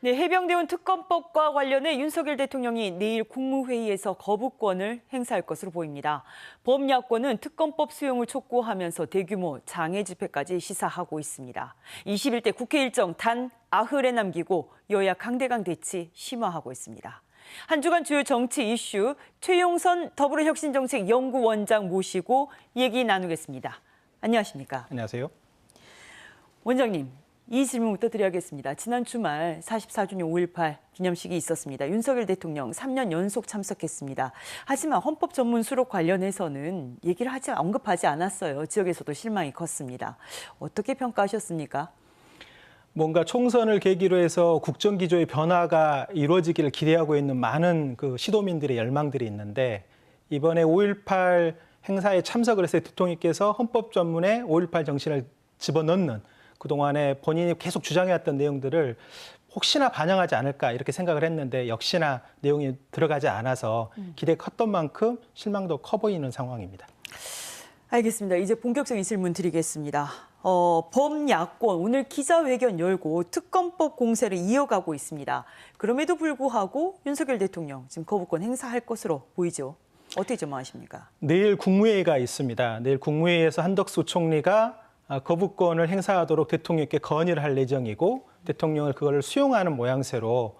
네, 해병대원 특검법과 관련해 윤석열 대통령이 내일 국무회의에서 거부권을 행사할 것으로 보입니다. 범야권은 특검법 수용을 촉구하면서 대규모 장애 집회까지 시사하고 있습니다. 21대 국회 일정 단 나흘에 남기고 여야 강대강 대치 심화하고 있습니다. 한 주간 주요 정치 이슈 최용선 더불어혁신정책연구원장 모시고 얘기 나누겠습니다. 안녕하십니까? 안녕하세요. 원장님. 이 질문부터 드려야겠습니다. 지난 주말 44주년 5.18 기념식이 있었습니다. 윤석열 대통령 3년 연속 참석했습니다. 하지만 헌법 전문 수록 관련해서는 언급하지 않았어요. 지역에서도 실망이 컸습니다. 어떻게 평가하셨습니까? 뭔가 총선을 계기로 해서 국정기조의 변화가 이루어지기를 기대하고 있는 많은 시도민들의 열망들이 있는데 이번에 5.18 행사에 참석을 해서 대통령께서 헌법 전문에 5.18 정신을 집어넣는 그동안에 본인이 계속 주장해왔던 내용들을 혹시나 반영하지 않을까 이렇게 생각을 했는데 역시나 내용이 들어가지 않아서 기대가 컸던 만큼 실망도 커 보이는 상황입니다. 알겠습니다. 이제 본격적인 질문 드리겠습니다. 범야권 오늘 기자회견 열고 특검법 공세를 이어가고 있습니다. 그럼에도 불구하고 윤석열 대통령 지금 거부권 행사할 것으로 보이죠. 어떻게 전망하십니까? 내일 국무회의가 있습니다. 내일 국무회의에서 한덕수 총리가 거부권을 행사하도록 대통령께 건의를 할 예정이고 대통령을 그걸 수용하는 모양새로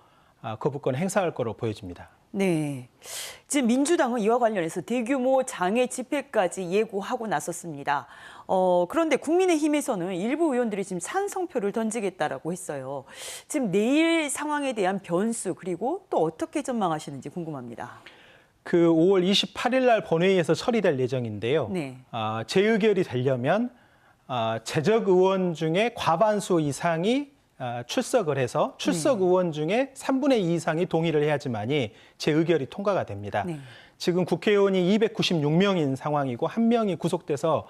거부권을 행사할 거로 보여집니다. 네, 지금 민주당은 이와 관련해서 대규모 장애 집회까지 예고하고 나섰습니다. 그런데 국민의힘에서는 일부 의원들이 지금 찬성표를 던지겠다라고 했어요. 지금 내일 상황에 대한 변수 그리고 또 어떻게 전망하시는지 궁금합니다. 5월 28일 날 본회의에서 처리될 예정인데요. 네. 재의결이 되려면 재적 의원 중에 과반수 이상이 출석을 해서 출석 의원 중에 3분의 2 이상이 동의를 해야지만이 재의결이 통과가 됩니다. 네. 지금 국회의원이 296명인 상황이고 한 명이 구속돼서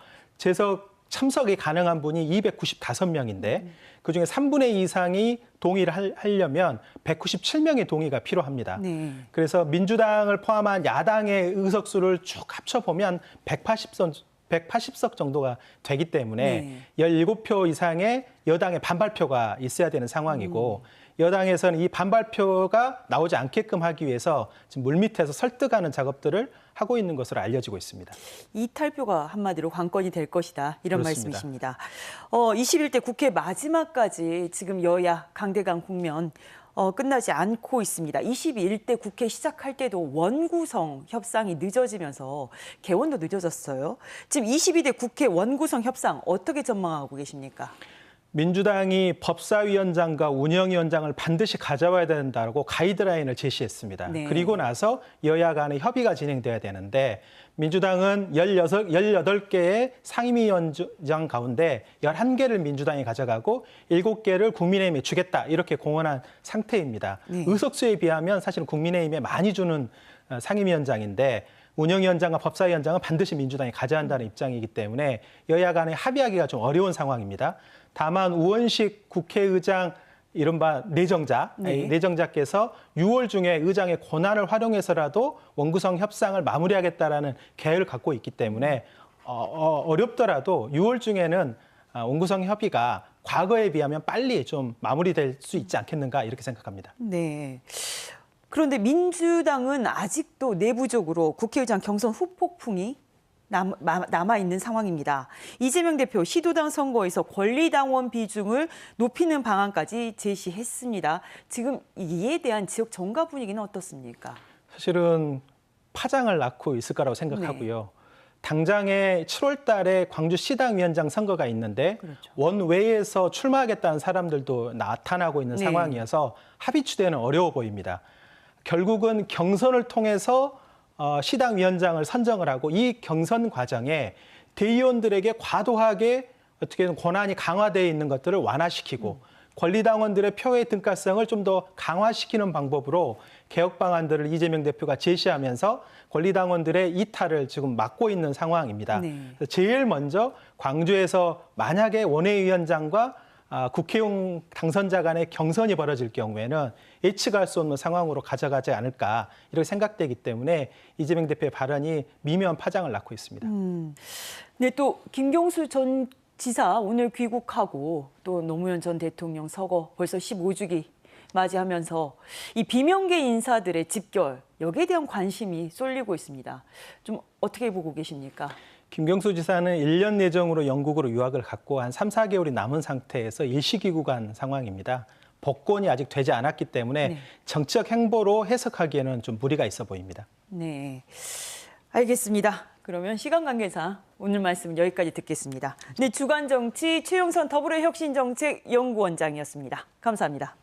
참석이 가능한 분이 295명인데 그중에 3분의 2 이상이 동의를 하려면 197명의 동의가 필요합니다. 네. 그래서 민주당을 포함한 야당의 의석수를 쭉 합쳐보면 180석 정도가 되기 때문에 17표 이상의 여당의 반발표가 있어야 되는 상황이고 여당에서는 이 반발표가 나오지 않게끔 하기 위해서 지금 물밑에서 설득하는 작업들을 하고 있는 것으로 알려지고 있습니다. 이탈표가 한마디로 관건이 될 것이다. 이런 그렇습니다. 말씀이십니다. 21대 국회 마지막까지 지금 여야 강대강 국면 끝나지 않고 있습니다. 21대 국회 시작할 때도 원구성 협상이 늦어지면서 개원도 늦어졌어요. 지금 22대 국회 원구성 협상 어떻게 전망하고 계십니까? 민주당이 법사위원장과 운영위원장을 반드시 가져와야 된다고 가이드라인을 제시했습니다. 네. 그리고 나서 여야 간의 협의가 진행돼야 되는데 민주당은 18개의 상임위원장 가운데 11개를 민주당이 가져가고 7개를 국민의힘에 주겠다 이렇게 공언한 상태입니다. 네. 의석수에 비하면 사실은 국민의힘에 많이 주는 상임위원장인데 운영위원장과 법사위원장은 반드시 민주당이 가져야 한다는 입장이기 때문에 여야 간에 합의하기가 좀 어려운 상황입니다. 다만 우원식 국회의장 이른바 내정자께서 6월 중에 의장의 권한을 활용해서라도 원구성 협상을 마무리하겠다라는 계획을 갖고 있기 때문에 어렵더라도 6월 중에는 원구성 협의가 과거에 비하면 빨리 좀 마무리될 수 있지 않겠는가 이렇게 생각합니다. 네. 그런데 민주당은 아직도 내부적으로 국회의장 경선 후폭풍이 남아있는 상황입니다. 이재명 대표 시도당 선거에서 권리당원 비중을 높이는 방안까지 제시했습니다. 지금 이에 대한 지역 정가 분위기는 어떻습니까? 사실은 파장을 낳고 있을 거라고 생각하고요. 네. 당장에 7월 달에 광주시당위원장 선거가 있는데 그렇죠. 원외에서 출마하겠다는 사람들도 나타나고 있는 상황이어서 합의 추대는 어려워 보입니다. 결국은 경선을 통해서 시당위원장을 선정을 하고 이 경선 과정에 대의원들에게 과도하게 어떻게든 권한이 강화되어 있는 것들을 완화시키고 권리당원들의 표의 등가성을 좀 더 강화시키는 방법으로 개혁 방안들을 이재명 대표가 제시하면서 권리당원들의 이탈을 지금 막고 있는 상황입니다. 네. 제일 먼저 광주에서 만약에 원외위원장과 국회의원 당선자 간의 경선이 벌어질 경우에는 예측할 수 없는 상황으로 가져가지 않을까 이렇게 생각되기 때문에 이재명 대표의 발언이 미묘한 파장을 낳고 있습니다. 네, 또 김경수 전 지사 오늘 귀국하고 또 노무현 전 대통령 서거 벌써 15주기 맞이하면서 이 비명계 인사들의 집결, 여기에 대한 관심이 쏠리고 있습니다. 좀 어떻게 보고 계십니까? 김경수 지사는 1년 예정으로 영국으로 유학을 갔고 한 3, 4개월이 남은 상태에서 일시귀국 간 상황입니다. 복권이 아직 되지 않았기 때문에 네. 정치적 행보로 해석하기에는 좀 무리가 있어 보입니다. 네, 알겠습니다. 그러면 시간 관계상 오늘 말씀은 여기까지 듣겠습니다. 네, 주간 정치 최용선 더불어혁신정책연구원장이었습니다. 감사합니다.